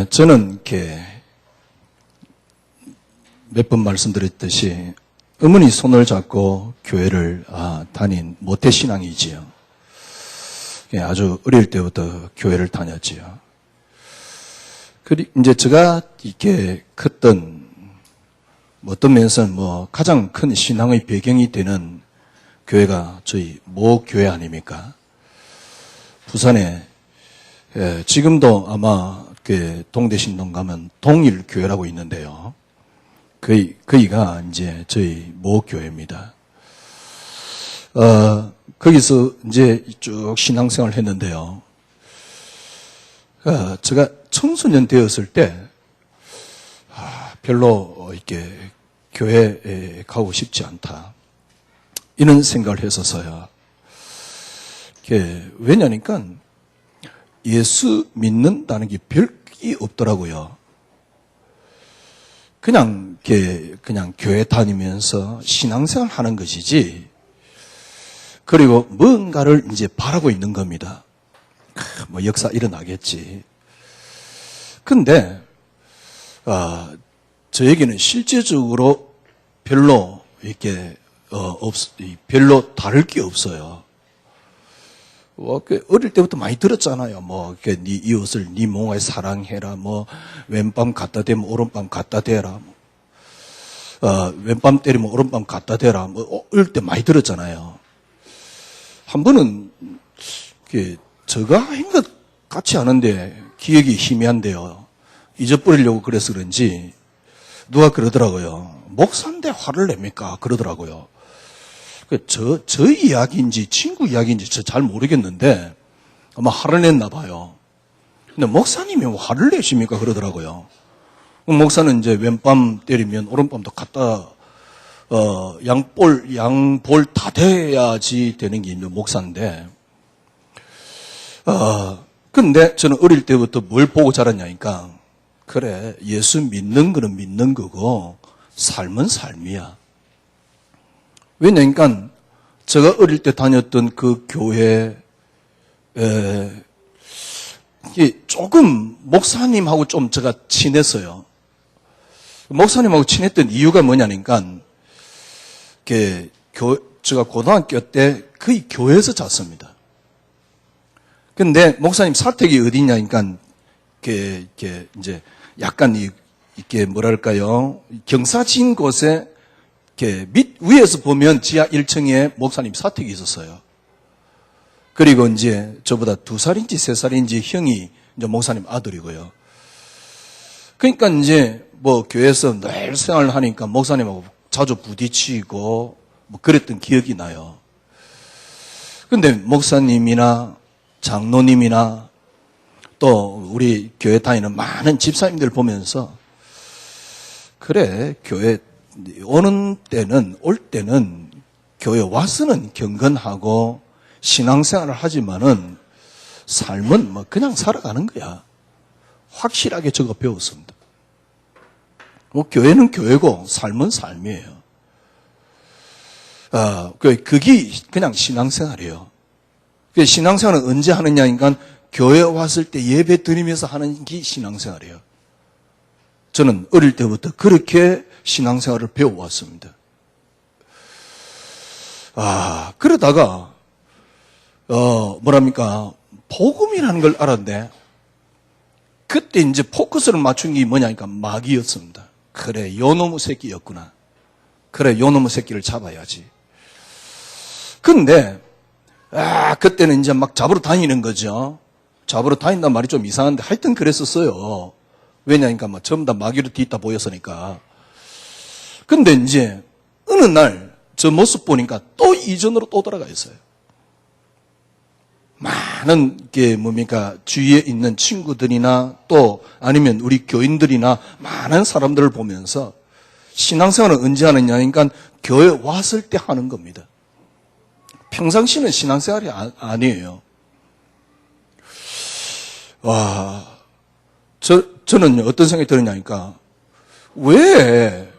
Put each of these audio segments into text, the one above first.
저는 이렇게 몇 번 말씀드렸듯이 어머니 손을 잡고 교회를 다닌 모태신앙이지요. 아주 어릴 때부터 교회를 다녔지요. 그리고 이제 제가 이렇게 컸던 어떤 면에서는 가장 큰 신앙의 배경이 되는 교회가 저희 모교회 아닙니까? 부산에 지금도 아마 동대신동 가면 동일교회라고 있는데요. 거기가 이제 저희 모교회입니다. 거기서 이제 쭉 신앙생활을 했는데요. 제가 청소년 되었을 때 별로 이렇게 교회에 가고 싶지 않다. 이런 생각을 했었어요. 왜냐니까 예수 믿는다는 게 별게 없더라고요. 그냥 교회 다니면서 신앙생활 하는 것이지. 그리고 뭔가를 이제 바라고 있는 겁니다. 역사 일어나겠지. 근데, 저에게는 실제적으로 별로 별로 다를 게 없어요. 어릴 때부터 많이 들었잖아요. 네 이웃을 네 몸에 사랑해라. 왼밤 갖다 대면 오른밤 갖다 대라. 왼밤 때리면 오른밤 갖다 대라. 어릴 때 많이 들었잖아요. 한 번은 제가 한 것 같지 않은데 기억이 희미한데요. 잊어버리려고 그래서 그런지 누가 그러더라고요. 목사인데 화를 냅니까? 그러더라고요. 저 이야기인지 친구 이야기인지 저 잘 모르겠는데 아마 화를 냈나 봐요. 근데 목사님이 화를 내십니까? 그러더라고요. 목사는 이제 왼밤 때리면 오른밤도 갖다 양볼 다 돼야지 되는 게 있는 목사인데 근데 저는 어릴 때부터 뭘 보고 자랐냐니까 그래 예수 믿는 거는 믿는 거고 삶은 삶이야. 왜냐니까 제가 어릴 때 다녔던 그 교회에 조금 목사님하고 좀 제가 친했어요. 목사님하고 친했던 이유가 뭐냐니까 제가 고등학교 때 거의 교회에서 잤습니다. 근데 목사님 사택이 어디냐니까 이제 약간 이게 뭐랄까요 경사진 곳에 위에서 보면 지하 1층에 목사님 사택이 있었어요. 그리고 이제 저보다 2살인지 3살인지 형이 이제 목사님 아들이고요. 그러니까 이제 교회에서 늘 생활을 하니까 목사님하고 자주 부딪히고 그랬던 기억이 나요. 근데 목사님이나 장로님이나 또 우리 교회 다니는 많은 집사님들 보면서 그래 교회 올 때는 교회 와서는 경건하고 신앙생활을 하지만은 삶은 그냥 살아가는 거야. 확실하게 저거 배웠습니다. 교회는 교회고 삶은 삶이에요. 그게 그냥 신앙생활이에요. 신앙생활은 언제 하느냐니까 교회 왔을 때 예배 드리면서 하는 게 신앙생활이에요. 저는 어릴 때부터 그렇게 신앙생활을 배워왔습니다. 그러다가, 복음이라는 걸 알았는데, 그때 이제 포커스를 맞춘 게 뭐냐니까 마귀였습니다. 그래, 요놈의 새끼였구나. 그래, 요놈의 새끼를 잡아야지. 근데, 그때는 이제 막 잡으러 다니는 거죠. 잡으러 다닌단 말이 좀 이상한데, 하여튼 그랬었어요. 왜냐니까 전부 다 마귀로 뒤따 보였으니까. 근데 이제 어느 날 저 모습 보니까 또 이전으로 또 돌아가 있어요. 많은 주위에 있는 친구들이나 또 아니면 우리 교인들이나 많은 사람들을 보면서 신앙생활은 언제 하느냐니까 교회 왔을 때 하는 겁니다. 평상시는 신앙생활이 아니에요. 저는 어떤 생각이 들었냐니까 왜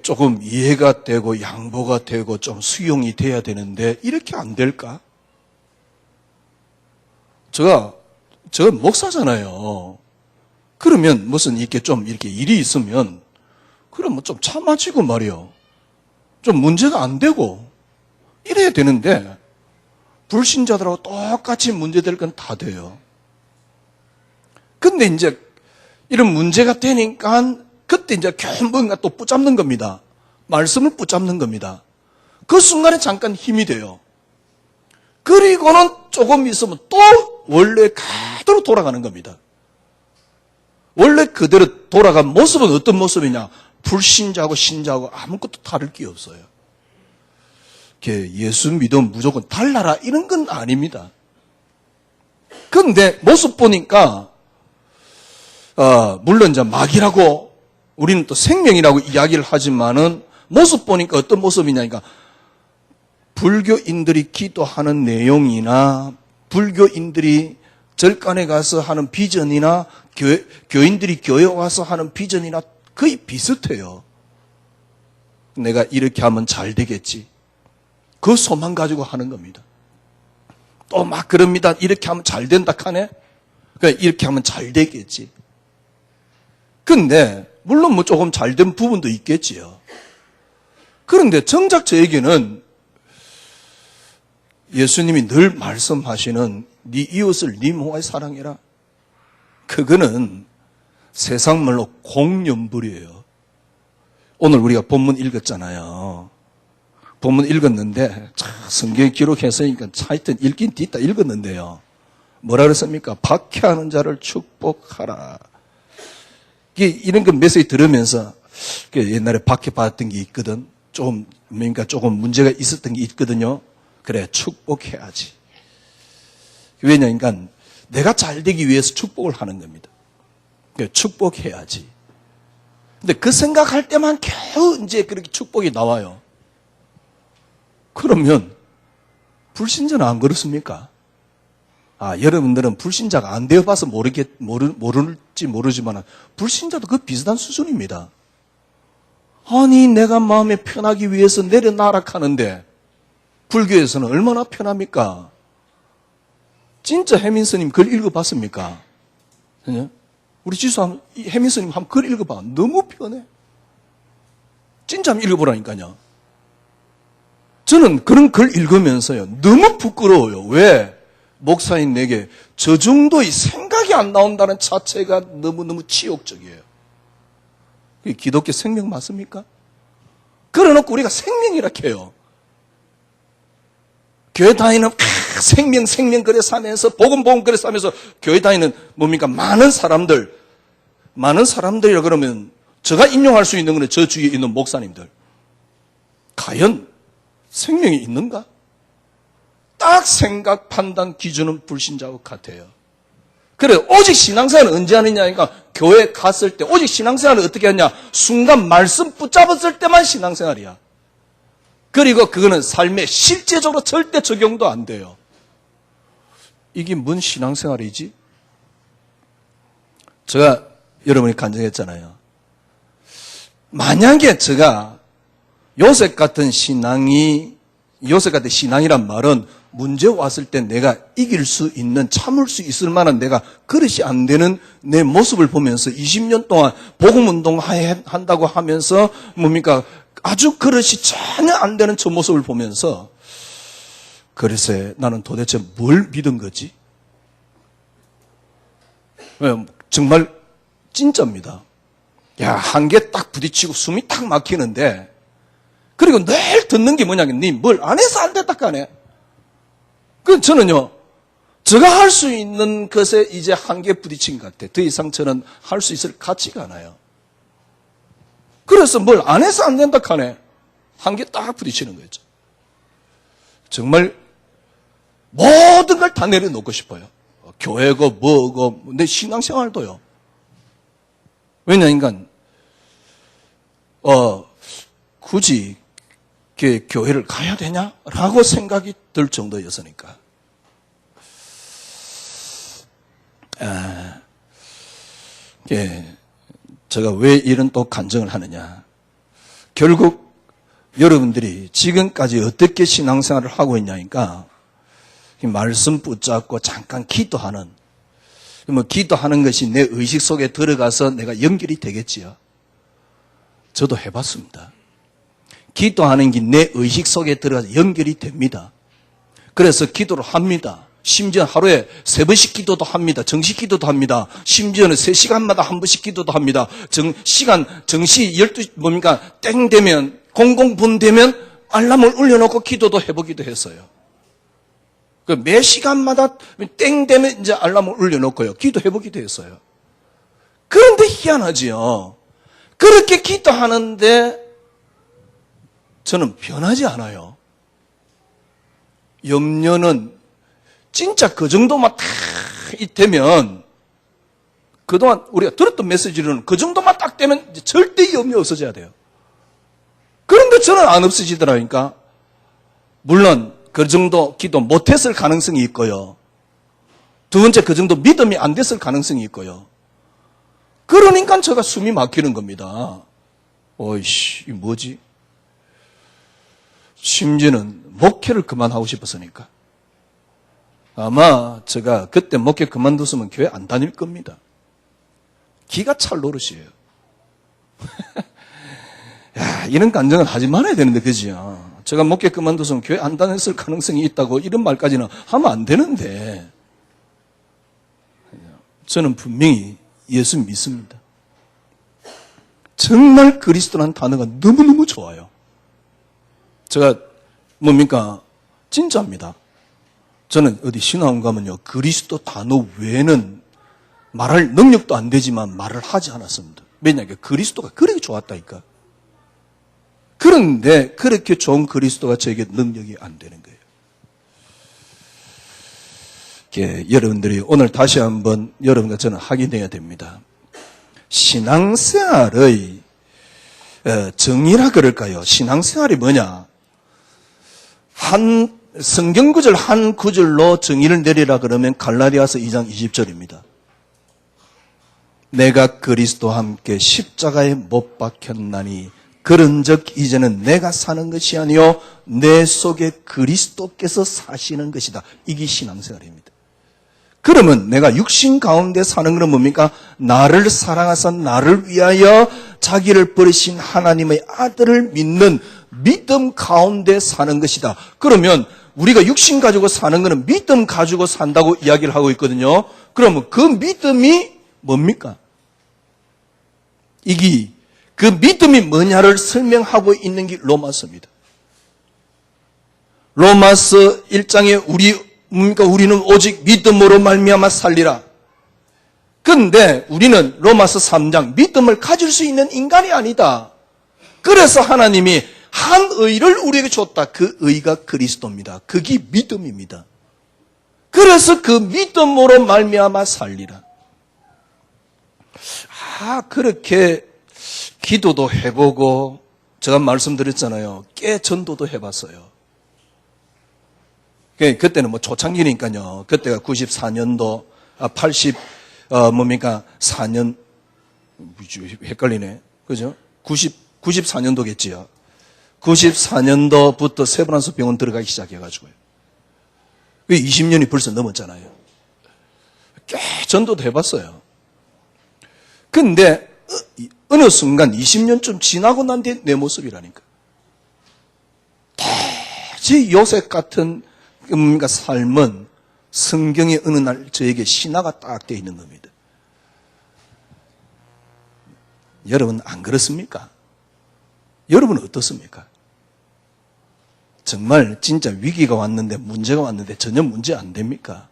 조금 이해가 되고 양보가 되고 좀 수용이 돼야 되는데 이렇게 안 될까? 제가 저 목사잖아요. 그러면 무슨 이렇게 좀 이렇게 일이 있으면 그러면 좀 참아지고 말이요. 좀 문제가 안 되고 이래야 되는데 불신자들하고 똑같이 문제될 건 다 돼요. 근데 이제 이런 문제가 되니까 그때 이제 뭔가 또 붙잡는 겁니다. 말씀을 붙잡는 겁니다. 그 순간에 잠깐 힘이 돼요. 그리고는 조금 있으면 또 원래 그대로 돌아가는 겁니다. 원래 그대로 돌아간 모습은 어떤 모습이냐? 불신자하고 신자하고 아무것도 다를 게 없어요. 예수 믿으면 무조건 달라라 이런 건 아닙니다. 그런데 모습 보니까 물론 이제 마귀라고 우리는 또 생명이라고 이야기를 하지만은 모습 보니까 어떤 모습이냐니까 불교인들이 기도하는 내용이나 불교인들이 절간에 가서 하는 비전이나 교인들이 교회 와서 하는 비전이나 거의 비슷해요. 내가 이렇게 하면 잘 되겠지. 그 소망 가지고 하는 겁니다. 또 막 그럽니다. 이렇게 하면 잘 된다 하네. 그러니까 이렇게 하면 잘 되겠지. 근데 물론 뭐 조금 잘 된 부분도 있겠지요. 그런데 정작 저에게는 예수님이 늘 말씀하시는 네 이웃을 네 몸과 사랑해라. 그거는 세상 말로 공연불이에요. 오늘 우리가 본문 읽었잖아요. 본문 읽었는데 성경에 기록했으니까 하여튼 읽긴 뒤따 읽었는데요. 뭐라 그랬습니까? 박해하는 자를 축복하라. 이런 거 메시지 들으면서 옛날에 박해받았던 게 있거든. 조금 문제가 있었던 게 있거든요. 그래, 축복해야지. 왜냐니까 내가 잘 되기 위해서 축복을 하는 겁니다. 축복해야지. 근데 그 생각할 때만 겨우 이제 그렇게 축복이 나와요. 그러면 불신자는 안 그렇습니까? 여러분들은 불신자가 안 되어봐서 모를지 모르지만 불신자도 그 비슷한 수준입니다. 아니 내가 마음에 편하기 위해서 내려나락하는데 불교에서는 얼마나 편합니까? 진짜 혜민 스님 글 읽어봤습니까? 우리 지수 혜민 스님 한번 글 읽어봐. 너무 편해. 진짜 한번 읽어보라니까요. 저는 그런 글 읽으면서요. 너무 부끄러워요. 왜? 목사인 내게 저 정도의 생각이 안 나온다는 자체가 너무너무 치욕적이에요. 기독교 생명 맞습니까? 그래놓고 우리가 생명이라 해요. 교회 다니는 생명 그래 사면서 복음 그래 사면서 교회 다니는 뭡니까? 많은 사람들이라 그러면 제가 인용할 수 있는 건 저 주위에 있는 목사님들. 과연 생명이 있는가? 딱 생각, 판단, 기준은 불신자와 같아요. 그래, 오직 신앙생활은 언제 하느냐니까 교회 갔을 때 오직 신앙생활을 어떻게 하냐? 순간 말씀 붙잡았을 때만 신앙생활이야. 그리고 그거는 삶에 실제적으로 절대 적용도 안 돼요. 이게 뭔 신앙생활이지? 제가 여러분이 간증했잖아요. 만약에 제가 요셉 같은 신앙이란 말은 문제 왔을 때 내가 이길 수 있는, 참을 수 있을 만한 내가 그릇이 안 되는 내 모습을 보면서 20년 동안 복음운동 한다고 하면서 아주 그릇이 전혀 안 되는 저 모습을 보면서 그래서 나는 도대체 뭘 믿은 거지? 정말 진짜입니다. 한개 딱 부딪히고 숨이 딱 막히는데 그리고 늘 듣는 게 뭐냐면 니 뭘 안 해서 안 됐다 까네. 저는요, 제가 할 수 있는 것에 이제 한계 부딪힌 것 같아. 더 이상 저는 할 수 있을 가치가 않아요. 그래서 뭘 안 해서 안 된다 카네. 한계 딱 부딪히는 거죠. 정말 모든 걸 다 내려놓고 싶어요. 교회고 뭐고 내 신앙생활도요. 왜냐니까 굳이 교회를 가야 되냐라고 생각이 들 정도였으니까. 제가 왜 이런 또 간증을 하느냐. 결국 여러분들이 지금까지 어떻게 신앙생활을 하고 있냐니까 말씀 붙잡고 잠깐 기도하는 그러면 기도하는 것이 내 의식 속에 들어가서 내가 연결이 되겠지요. 저도 해봤습니다. 기도하는 게 내 의식 속에 들어가서 연결이 됩니다. 그래서 기도를 합니다. 심지어 하루에 3번씩 기도도 합니다. 정시 기도도 합니다. 심지어는 3시간마다 한 번씩 기도도 합니다. 정시 12, 땡 되면, 00분 되면 알람을 울려놓고 기도도 해보기도 했어요. 매 시간마다 땡 되면 이제 알람을 울려놓고요. 기도해보기도 했어요. 그런데 희한하지요. 그렇게 기도하는데 저는 변하지 않아요. 염려는 진짜 그 정도만 딱 되면, 그동안 우리가 들었던 메시지로는 그 정도만 딱 되면 절대 염려 없어져야 돼요. 그런데 저는 안 없어지더라니까. 물론 그 정도 기도 못했을 가능성이 있고요. 두 번째, 그 정도 믿음이 안 됐을 가능성이 있고요. 그러니까 제가 숨이 막히는 겁니다. 어이씨, 이 뭐지? 심지어는 목회를 그만하고 싶었으니까. 아마 제가 그때 목회 그만뒀으면 교회 안 다닐 겁니다. 기가 찰 노릇이에요. 야, 이런 간증은 하지 말아야 되는데, 그지요? 제가 목회 그만뒀으면 교회 안 다녔을 가능성이 있다고 이런 말까지는 하면 안 되는데, 저는 분명히 예수 믿습니다. 정말 그리스도라는 단어가 너무너무 좋아요. 제가 진짜입니다. 저는 어디 신학원 가면요, 그리스도 단어 외에는 말할 능력도 안 되지만 말을 하지 않았습니다. 왜냐하면 그리스도가 그렇게 좋았다니까. 그런데 그렇게 좋은 그리스도가 저에게 능력이 안 되는 거예요. 여러분들이 오늘 다시 한번 여러분과 저는 확인해야 됩니다. 신앙생활의 정의라 그럴까요? 신앙생활이 뭐냐? 성경구절 한 구절로 정의를 내리라 그러면 갈라디아서 2장 20절입니다. 내가 그리스도와 함께 십자가에 못 박혔나니 그런즉 이제는 내가 사는 것이 아니요 내 속에 그리스도께서 사시는 것이다. 이게 신앙생활입니다. 그러면 내가 육신 가운데 사는 것은 뭡니까? 나를 사랑하사 나를 위하여 자기를 버리신 하나님의 아들을 믿는 믿음 가운데 사는 것이다. 그러면 우리가 육신 가지고 사는 것은 믿음 가지고 산다고 이야기를 하고 있거든요. 그러면 그 믿음이 뭡니까? 이게 그 믿음이 뭐냐를 설명하고 있는 게 로마서입니다. 로마서 1장에 우리는 오직 믿음으로 말미암아 살리라. 그런데 우리는 로마서 3장 믿음을 가질 수 있는 인간이 아니다. 그래서 하나님이 한 의를 우리에게 줬다. 그 의가 그리스도입니다. 그게 믿음입니다. 그래서 그 믿음으로 말미암아 살리라. 그렇게 기도도 해보고 제가 말씀드렸잖아요. 꽤 전도도 해봤어요. 그때는 초창기니까요. 그때가 94년도, 4년, 헷갈리네. 그죠? 94년도겠지요. 94년도부터 세브란스 병원 들어가기 시작해가지고요. 20년이 벌써 넘었잖아요. 꽤 전도도 해봤어요. 근데, 어느 순간 20년쯤 지나고 난 뒤에 내 모습이라니까. 대지 요셉 같은 삶은 성경에 어느 날 저에게 신화가 딱 되어 있는 겁니다. 여러분 안 그렇습니까? 여러분은 어떻습니까? 정말 진짜 위기가 왔는데 문제가 왔는데 전혀 문제 안 됩니까?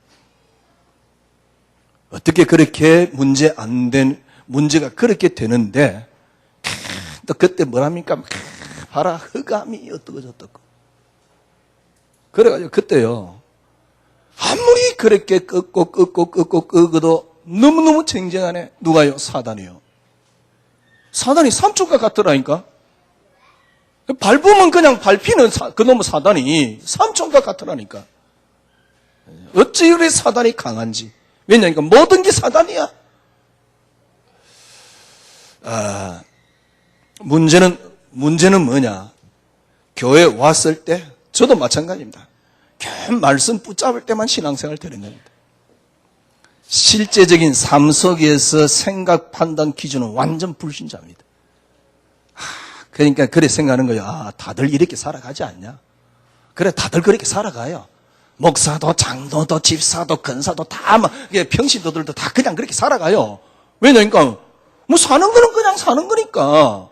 어떻게 그렇게 문제가 그렇게 되는데 또 그때 뭐랍니까? 봐라 흑암이 어떻고 저떻고. 그래가지고 그때요. 아무리 그렇게 끄고 너무너무 쟁쟁하네. 누가요? 사단이요. 사단이 삼촌과 같더라니까. 밟으면 그냥 밟히는 그놈의 사단이 삼촌과 같더라니까. 어찌 우리 사단이 강한지. 왜냐니까 모든 게 사단이야. 문제는 뭐냐? 교회 왔을 때 저도 마찬가지입니다. 교회 말씀 붙잡을 때만 신앙생활 되는 겁니다. 실제적인 삶 속에서 생각, 판단 기준은 완전 불신자입니다. 그러니까 그래 생각하는 거예요. 아, 다들 이렇게 살아가지 않냐? 그래, 다들 그렇게 살아가요. 목사도, 장로도, 집사도, 근사도 다, 평신도들도 다 그냥 그렇게 살아가요. 왜냐니까, 뭐 사는 거는 그냥 사는 거니까.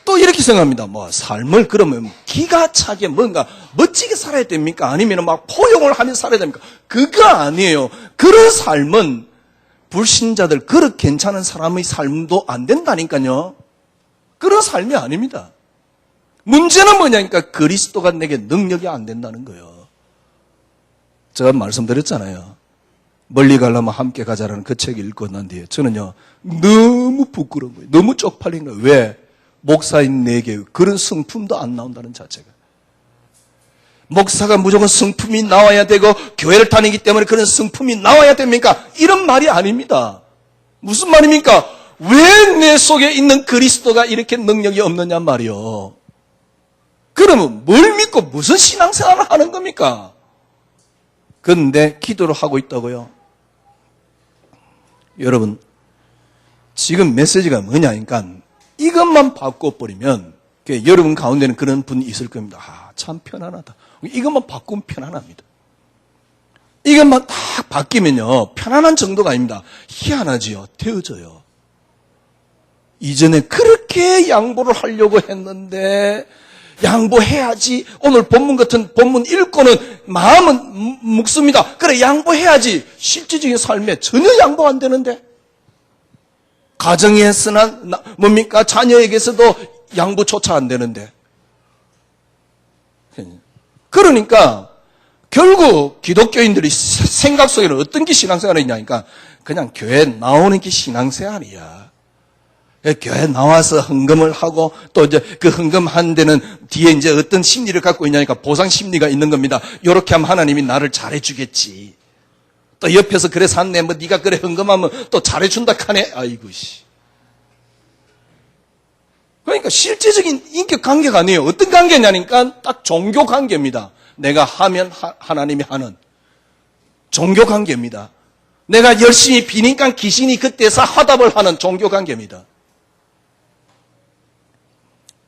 또 이렇게 생각합니다. 뭐, 삶을 그러면 기가 차게 뭔가 멋지게 살아야 됩니까? 아니면 막 포용을 하면서 살아야 됩니까? 그거 아니에요. 그런 삶은 불신자들, 그렇게 괜찮은 사람의 삶도 안 된다니까요. 그런 삶이 아닙니다. 문제는 뭐냐니까 그리스도가 내게 능력이 안 된다는 거예요. 제가 말씀드렸잖아요. 멀리 가려면 함께 가자라는 그 책을 읽고 난 뒤에 저는요 너무 부끄러운 거예요. 너무 쪽팔린 거예요. 왜? 목사인 내게 그런 성품도 안 나온다는 자체가. 목사가 무조건 성품이 나와야 되고 교회를 다니기 때문에 그런 성품이 나와야 됩니까? 이런 말이 아닙니다. 무슨 말입니까? 왜 내 속에 있는 그리스도가 이렇게 능력이 없느냐 말이요. 그러면 뭘 믿고 무슨 신앙생활을 하는 겁니까? 그런데 기도를 하고 있다고요. 여러분, 지금 메시지가 뭐냐니까 이것만 바꿔버리면 여러분 가운데는 그런 분이 있을 겁니다. 아, 참 편안하다. 이것만 바꾸면 편안합니다. 이것만 딱 바뀌면요 편안한 정도가 아닙니다. 희한하지요. 되어져요. 이전에 그렇게 양보를 하려고 했는데 양보해야지. 오늘 본문 같은 본문 읽고는 마음은 묵습니다. 그래 양보해야지. 실질적인 삶에 전혀 양보 안 되는데 가정에서나 뭡니까? 자녀에게서도 양보조차 안 되는데 그러니까 결국 기독교인들이 생각 속에는 어떤 게 신앙생활이 있냐니까 그냥 교회 나오는 게 신앙생활이야. 교회 나와서 헌금을 하고 또 이제 그 헌금한 데는 뒤에 이제 어떤 심리를 갖고 있냐니까 보상 심리가 있는 겁니다. 요렇게 하면 하나님이 나를 잘해주겠지. 또 옆에서 그래 샀네. 뭐 네가 그래 헌금하면 또 잘해준다 카네. 아이고 씨. 그러니까 실제적인 인격 관계가 아니에요. 어떤 관계냐니까 딱 종교 관계입니다. 내가 하면 하나님이 하는 종교 관계입니다. 내가 열심히 비니까 귀신이 그때서 화답을 하는 종교 관계입니다.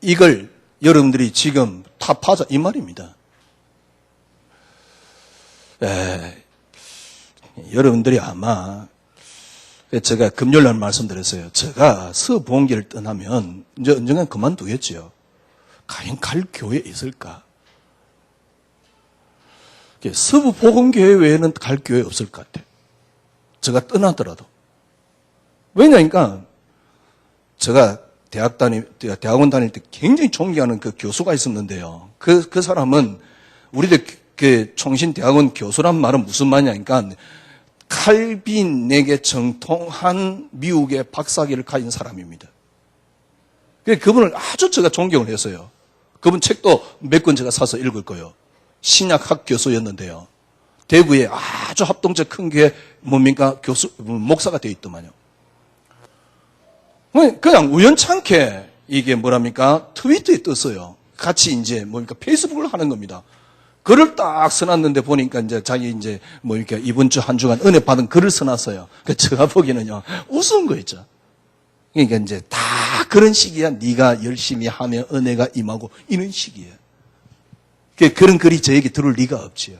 이걸 여러분들이 지금 타파자 이 말입니다. 여러분들이 아마 제가 금요일날 말씀드렸어요. 제가 서부흥교를 떠나면 이제 언젠간 그만두겠지요. 과연 갈 교회에 있을까? 서부복음교회 외에는 갈 교회 없을 것 같아요. 제가 떠나더라도. 왜냐니까 제가 대학원 다닐 때 굉장히 존경하는 그 교수가 있었는데요. 그 사람은 우리들 그 총신대학원 교수란 말은 무슨 말이냐니까 칼빈에게 정통한 미국의 박사학위를 가진 사람입니다. 그분을 아주 제가 존경을 했어요. 그분 책도 몇 권 제가 사서 읽을 거예요. 신약학 교수였는데요. 대구에 아주 합동적 큰 교회 뭡니까 목사가 되어 있더만요. 그냥 우연찮게 이게 뭐랍니까 트위터에 떴어요. 같이 이제 뭡니까 페이스북을 하는 겁니다. 글을 딱 써놨는데 보니까 이제 자기 이제 뭐 이렇게 이번 주 한 주간 은혜 받은 글을 써놨어요. 그 제가 보기에는요 우스운 거 있죠. 그러니까 이제 다 그런 시기야. 네가 열심히 하면 은혜가 임하고 이런 시기예요. 그런 글이 저에게 들어올 리가 없지요.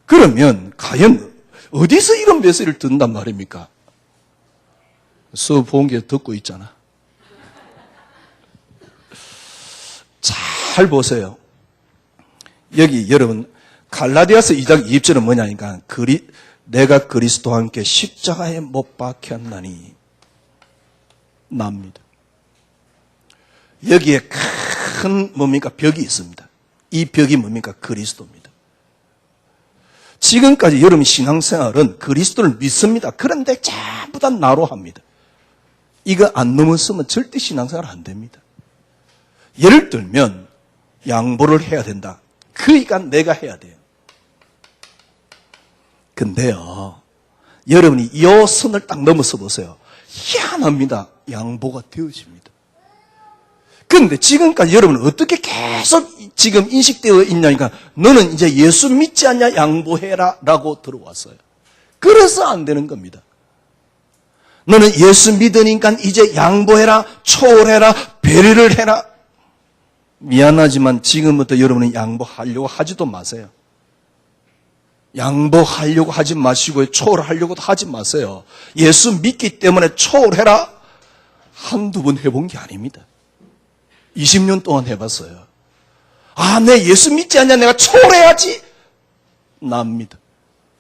그러면 과연 어디서 이런 메시지를 듣는단 말입니까? 서부흥교에 듣고 있잖아. 잘 보세요. 여기 여러분 갈라디아서 2장 2절은 뭐냐니까 내가 그리스도와 함께 십자가에 못 박혔나니 납니다. 여기에 큰 뭡니까 벽이 있습니다. 이 벽이 뭡니까 그리스도입니다. 지금까지 여러분 신앙생활은 그리스도를 믿습니다. 그런데 전부 다 나로 합니다. 이거 안 넘었으면 절대 신앙생활 안 됩니다. 예를 들면 양보를 해야 된다. 그러니까 내가 해야 돼요. 근데요 여러분이 이 선을 딱 넘어서 보세요. 희한합니다. 양보가 되어집니다. 그런데 지금까지 여러분은 어떻게 계속 지금 인식되어 있냐니까 너는 이제 예수 믿지 않냐 양보해라 라고 들어왔어요. 그래서 안 되는 겁니다. 너는 예수 믿으니까 이제 양보해라, 초월해라, 배려를 해라. 미안하지만 지금부터 여러분은 양보하려고 하지도 마세요. 양보하려고 하지 마시고요. 초월하려고도 하지 마세요. 예수 믿기 때문에 초월해라. 한두 번 해본 게 아닙니다. 20년 동안 해봤어요. 아, 내 예수 믿지 않냐? 내가 초월해야지. 납니다.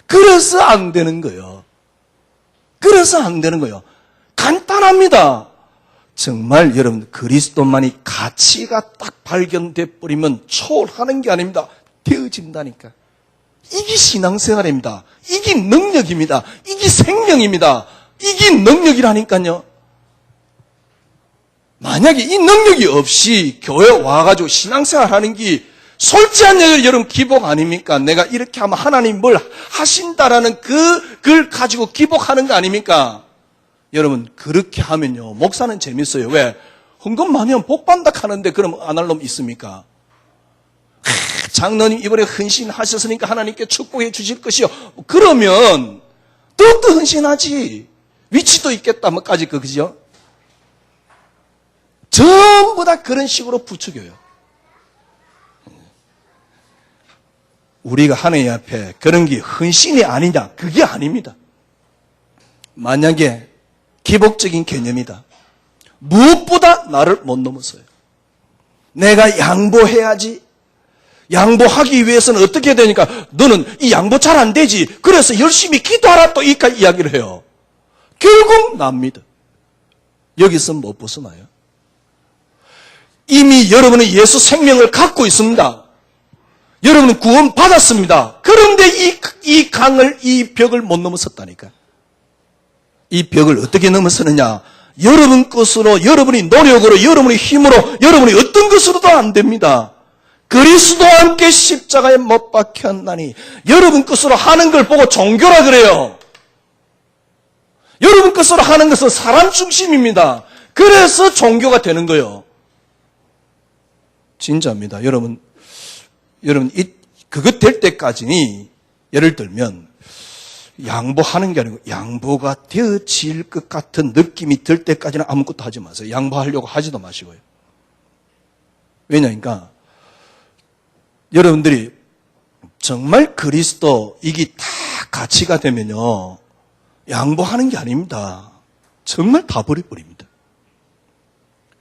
그래서 안 되는 거예요. 그래서 안 되는 거예요. 간단합니다. 정말 여러분 그리스도만이 가치가 딱 발견돼 버리면 초월하는 게 아닙니다. 되어진다니까. 이게 신앙생활입니다. 이게 능력입니다. 이게 생명입니다. 이게 능력이라니까요. 만약에 이 능력이 없이 교회 와가지고 신앙생활 하는 게 솔직한 얘기를 여러분 기복 아닙니까? 내가 이렇게 하면 하나님 뭘 하신다라는 그걸 가지고 기복하는 거 아닙니까? 여러분 그렇게 하면요 목사는 재밌어요. 왜? 헌금 많이 하면 복 받는다 하는데 그럼 안 할 놈 있습니까? 장로님 이번에 헌신하셨으니까 하나님께 축복해 주실 것이요. 그러면 더욱더 헌신하지. 위치도 있겠다 뭐까지 그죠? 전부 다 그런 식으로 부추겨요. 우리가 하나님 앞에 그런 게 헌신이 아니냐? 그게 아닙니다. 만약에 기복적인 개념이다. 무엇보다 나를 못 넘어서요. 내가 양보해야지. 양보하기 위해서는 어떻게 해야 되니까 너는 이 양보 잘 안 되지. 그래서 열심히 기도하라 또 이까지 이야기를 해요. 결국 납니다. 여기서 못 벗어나요. 이미 여러분은 예수 생명을 갖고 있습니다. 여러분은 구원 받았습니다. 그런데 이 강을, 이 벽을 못 넘어섰다니까. 이 벽을 어떻게 넘어서느냐? 여러분 것으로, 여러분이 노력으로, 여러분의 힘으로, 여러분이 어떤 것으로도 안 됩니다. 그리스도와 함께 십자가에 못 박혔나니 여러분 것으로 하는 걸 보고 종교라 그래요. 여러분 것으로 하는 것은 사람 중심입니다. 그래서 종교가 되는 거예요. 진짜입니다. 여러분 그것 될 때까지는 예를 들면 양보하는 게 아니고 양보가 되어질 것 같은 느낌이 들 때까지는 아무것도 하지 마세요. 양보하려고 하지도 마시고요. 왜냐니까 여러분들이 정말 그리스도 이게 다 가치가 되면요 양보하는 게 아닙니다. 정말 다 버려버립니다.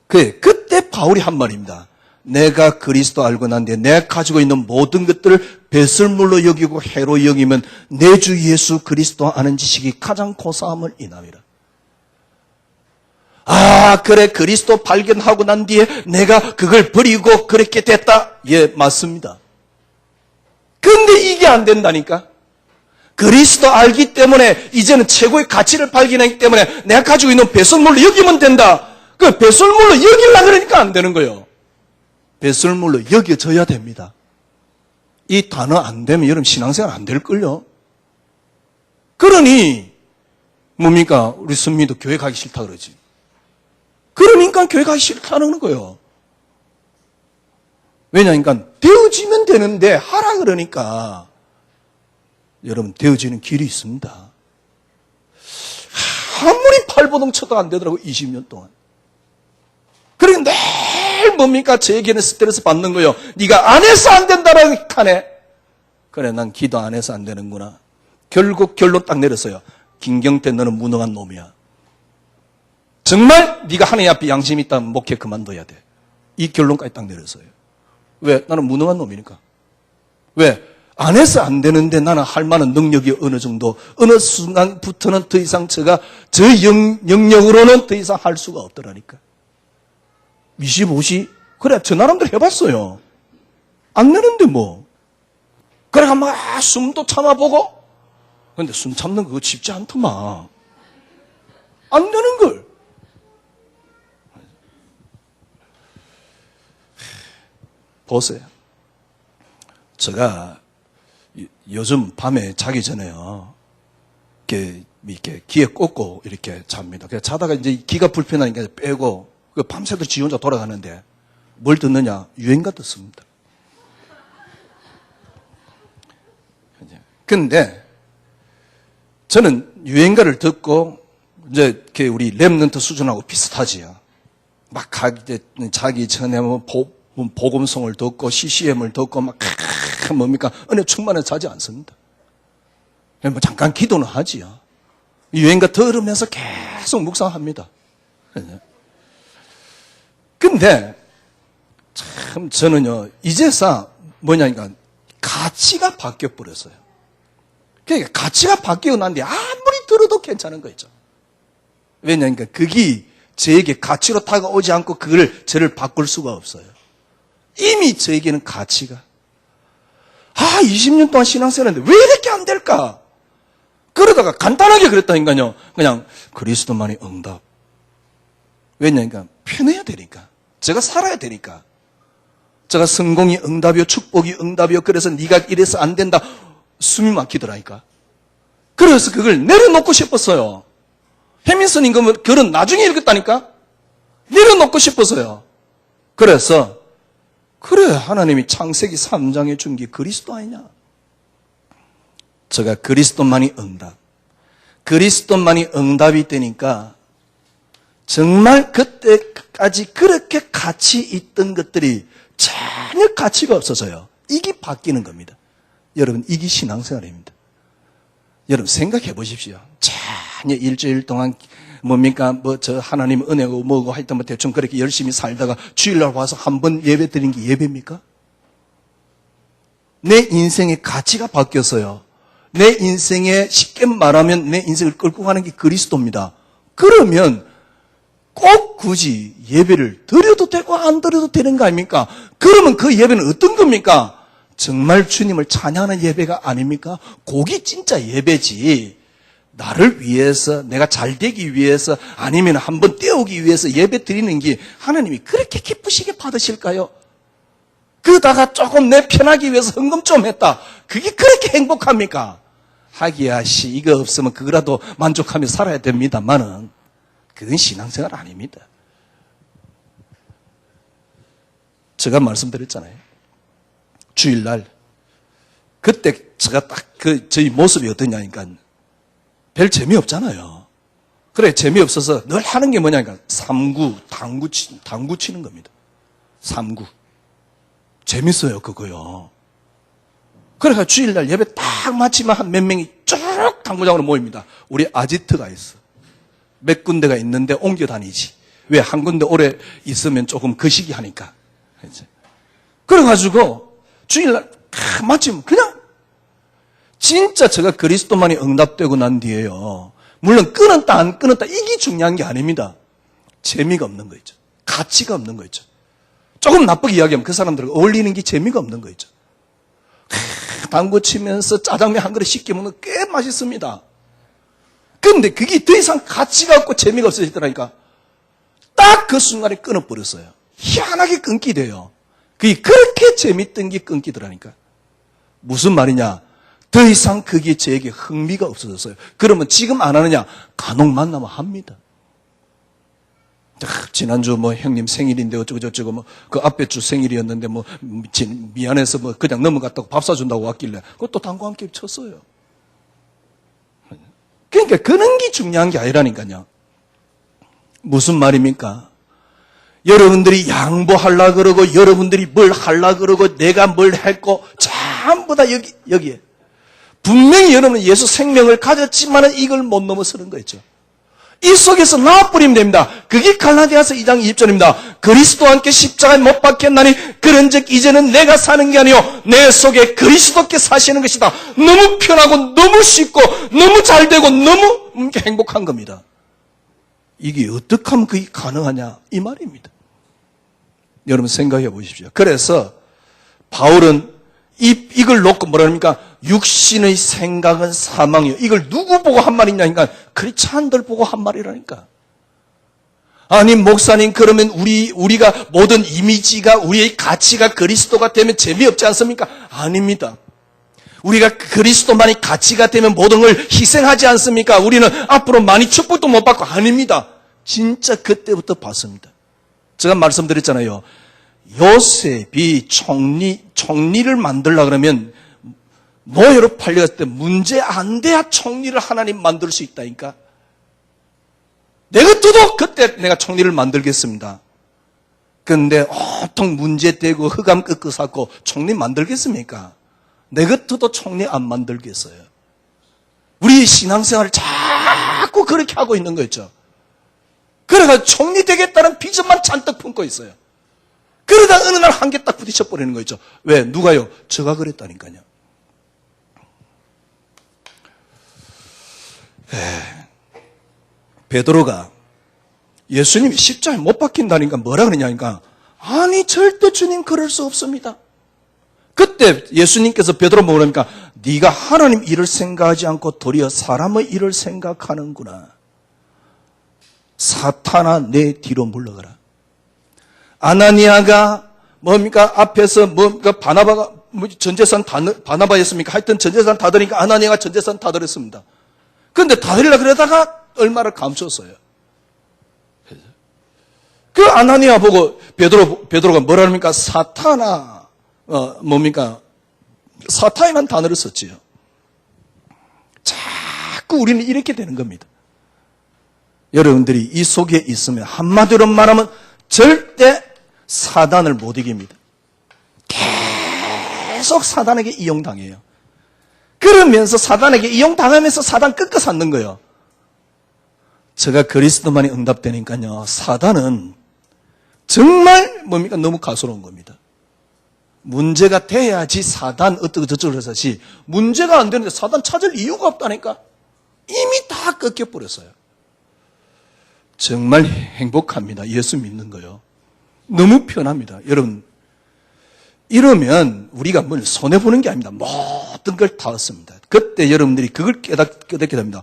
그때 바울이 한 말입니다. 내가 그리스도 알고 난 뒤에 내가 가지고 있는 모든 것들을 배설물로 여기고 해로 여기면 내 주 예수 그리스도 아는 지식이 가장 고사함을 인함이라. 아, 그래 그리스도 발견하고 난 뒤에 내가 그걸 버리고 그렇게 됐다. 예, 맞습니다. 근데 이게 안 된다니까. 그리스도 알기 때문에 이제는 최고의 가치를 발견하기 때문에 내가 가지고 있는 배설물로 여기면 된다. 그 배설물로 여기려고 그러니까 안 되는 거예요. 배설물로 여겨져야 됩니다. 이 단어 안 되면 여러분 신앙생활 안 될걸요. 그러니 뭡니까? 우리 선미도 교회 가기 싫다 그러지. 그러니까 교회 가기 싫다는 거예요. 왜냐니까 되어지면 되는데 하라 그러니까 여러분 되어지는 길이 있습니다. 아무리 발버둥 쳐도 안 되더라고 20년 동안. 그러니까 늘 뭡니까? 저에게는 스트레스 받는 거예요. 네가 안 해서 안 된다라고 하네. 그래 난 기도 안 해서 안 되는구나. 결국 결론 딱 내렸어요. 김경태 너는 무능한 놈이야. 정말 네가 하나님 앞에 양심 있다면 목회 그만둬야 돼. 이 결론까지 딱 내렸어요. 왜? 나는 무능한 놈이니까. 왜? 안 해서 안 되는데 나는 할 만한 능력이 어느 정도, 어느 순간부터는 더 이상 저 영역으로는 더 이상 할 수가 없더라니까. 25시? 그래, 저 나름대로 해봤어요. 안 되는데 뭐. 그래, 막 숨도 참아보고. 근데 숨 참는 거 그거 쉽지 않더만. 안 되는 걸. 보세요. 제가 요즘 밤에 자기 전에요. 이렇게 귀에 꽂고 이렇게 잡니다. 그래서 자다가 이제 귀가 불편하니까 빼고 밤새도록 지 혼자 돌아가는데 뭘 듣느냐? 유행가 듣습니다. 근데 저는 유행가를 듣고 이제 우리 랩런트 수준하고 비슷하지요. 막 자기 전에 복음송을 듣고 CCM을 듣고 막 뭡니까 은혜 충만해서 자지 않습니다. 뭐 잠깐 기도는 하지요. 유행가 들으면서 계속 묵상합니다. 근데 참 저는요 이제서 뭐냐니까 가치가 바뀌어 버렸어요. 그러니까 가치가 바뀌고 난 뒤에 아무리 들어도 괜찮은 거 있죠. 왜냐니까 그게 저에게 가치로 다가오지 않고 저를 바꿀 수가 없어요. 이미 저에게는 가치가 20년 동안 신앙생활 했는데 왜 이렇게 안 될까? 그러다가 간단하게 그랬다니까요. 그냥 그리스도만이 응답. 왜냐니까 편해야 되니까. 제가 살아야 되니까. 제가 성공이 응답이요, 축복이 응답이요. 그래서 네가 이래서 안 된다. 숨이 막히더라니까. 그래서 그걸 내려놓고 싶었어요. 해민선 임금은 글은 나중에 읽었다니까. 내려놓고 싶었어요. 그래서 그래 하나님이 창세기 3장에 준 게 그리스도 아니냐. 제가 그리스도만이 응답. 그리스도만이 응답이 되니까 정말 그때까지 그렇게 가치 있던 것들이 전혀 가치가 없어서요. 이게 바뀌는 겁니다. 여러분 이게 신앙생활입니다. 여러분 생각해 보십시오. 전혀 일주일 동안 뭡니까 저 하나님 은혜고 뭐고 하여튼 뭐 대충 그렇게 열심히 살다가 주일날 와서 한 번 예배 드린 게 예배입니까? 내 인생의 가치가 바뀌었어요. 내 인생에 쉽게 말하면 내 인생을 끌고 가는 게 그리스도입니다. 그러면 꼭 굳이 예배를 드려도 되고 안 드려도 되는 거 아닙니까? 그러면 그 예배는 어떤 겁니까? 정말 주님을 찬양하는 예배가 아닙니까? 그게 진짜 예배지. 나를 위해서, 내가 잘 되기 위해서, 아니면 한번 떼우기 위해서 예배 드리는 게 하나님이 그렇게 기쁘시게 받으실까요? 그러다가 조금 내 편하기 위해서 헌금 좀 했다. 그게 그렇게 행복합니까? 하기야 이거 없으면 그거라도 만족하며 살아야 됩니다만은 그건 신앙생활 아닙니다. 제가 말씀드렸잖아요. 주일날 그때 제가 딱 저희 모습이 어떠냐니까 별 재미없잖아요. 그래 재미없어서 늘 하는 게 뭐냐니까 당구 치는 겁니다. 3구 재밌어요 그거요. 그래서 주일날 예배 딱 마치면 한 몇 명이 쭉 당구장으로 모입니다. 우리 아지트가 있어. 몇 군데가 있는데 옮겨 다니지. 왜? 한 군데 오래 있으면 조금 거시기 하니까. 그래가지고 주일날 마치면 그냥 진짜 제가 그리스도만이 응답되고 난 뒤에요. 물론 끊었다 안 끊었다 이게 중요한 게 아닙니다. 재미가 없는 거 있죠. 가치가 없는 거 있죠. 조금 나쁘게 이야기하면 그 사람들과 어울리는 게 재미가 없는 거 있죠. 당구 치면서 짜장면 한 그릇 쉽게 먹는 거 꽤 맛있습니다. 근데 그게 더 이상 가치가 없고 재미가 없어지더라니까. 딱 그 순간에 끊어버렸어요. 희한하게 끊기 돼요. 그게 그렇게 재밌던 게 끊기더라니까. 무슨 말이냐? 더 이상 그게 저에게 흥미가 없어졌어요. 그러면 지금 안 하느냐? 간혹 만나면 합니다. 지난주 형님 생일인데 어쩌고 그 앞에 주 생일이었는데 미안해서 그냥 넘어갔다고 밥 사준다고 왔길래 그것도 당구 한 게임 쳤어요. 그러니까 그런 게 중요한 게 아니라니까요. 무슨 말입니까? 여러분들이 양보하려고 그러고 여러분들이 뭘 하려고 그러고 내가 뭘 했고 전부 다 여기에 분명히 여러분은 예수 생명을 가졌지만 이걸 못 넘어서는 거 있죠. 이 속에서 나와버리면 됩니다. 그게 갈라디아서 2장 20절입니다. 그리스도와 함께 십자가에 못 박혔나니 그런즉 이제는 내가 사는 게 아니요 내 속에 그리스도께 사시는 것이다. 너무 편하고 너무 쉽고 너무 잘 되고 너무 행복한 겁니다. 이게 어떻게 하면 그게 가능하냐 이 말입니다. 여러분 생각해 보십시오. 그래서 바울은 이걸 놓고 뭐라 합니까? 육신의 생각은 사망이요. 이걸 누구 보고 한 말이냐니까 크리스찬들 보고 한 말이라니까. 아니 목사님 그러면 우리가 모든 이미지가 우리의 가치가 그리스도가 되면 재미없지 않습니까? 아닙니다. 우리가 그리스도만이 가치가 되면 모든 걸 희생하지 않습니까? 우리는 앞으로 많이 축복도 못 받고 아닙니다. 진짜 그때부터 봤습니다. 제가 말씀드렸잖아요. 요셉이 총리를 만들려고 그러면 노예로 팔려갔을 때 문제 안 돼야 총리를 하나님 만들 수 있다니까. 내 것도 그때 내가 총리를 만들겠습니다. 그런데 온통 문제되고 흑암 끄끄사고 총리 만들겠습니까? 내 것도 총리 안 만들겠어요. 우리 신앙생활을 자꾸 그렇게 하고 있는 거였죠. 그래가지고 총리 되겠다는 비전만 잔뜩 품고 있어요. 그러다 어느 날 한 개 딱 부딪혀버리는 거 있죠. 왜? 누가요? 제가 그랬다니까요. 베드로가 예수님이 십자가에 못 박힌다니까 뭐라 그러냐니까, 아니 절대 주님 그럴 수 없습니다. 그때 예수님께서 베드로 뭐라니까, 네가 하나님 일을 생각하지 않고 도리어 사람의 일을 생각하는구나. 사탄아 내 뒤로 물러가라. 아나니아가 뭡니까? 앞에서 뭡니까? 바나바가 전재산 바나바였습니까? 하여튼 전재산 다 드니까 아나니아가 전재산 다 드렸습니다. 그런데 다 드리려 그러다가 얼마를 감췄어요. 그 아나니아 보고 베드로가 뭐라 합니까? 사탄아, 뭡니까? 사탄이라는 단어를 썼지요. 자꾸 우리는 이렇게 되는 겁니다. 여러분들이 이 속에 있으면 한마디로 말하면 절대 사단을 못 이깁니다. 계속 사단에게 이용당해요. 그러면서 사단에게 이용당하면서 사단 끝까지 찾는 거예요. 제가 그리스도만이 응답되니까요, 사단은 정말 뭡니까? 너무 가소로운 겁니다. 문제가 돼야지 사단 어떻고 저쩌고 해서지, 문제가 안 되는데 사단 찾을 이유가 없다니까. 이미 다 꺾여버렸어요. 정말 행복합니다. 예수 믿는 거요. 너무 편합니다. 여러분, 이러면 우리가 뭘 손해보는 게 아닙니다. 모든 걸 다 얻습니다. 그때 여러분들이 그걸 깨닫게 됩니다.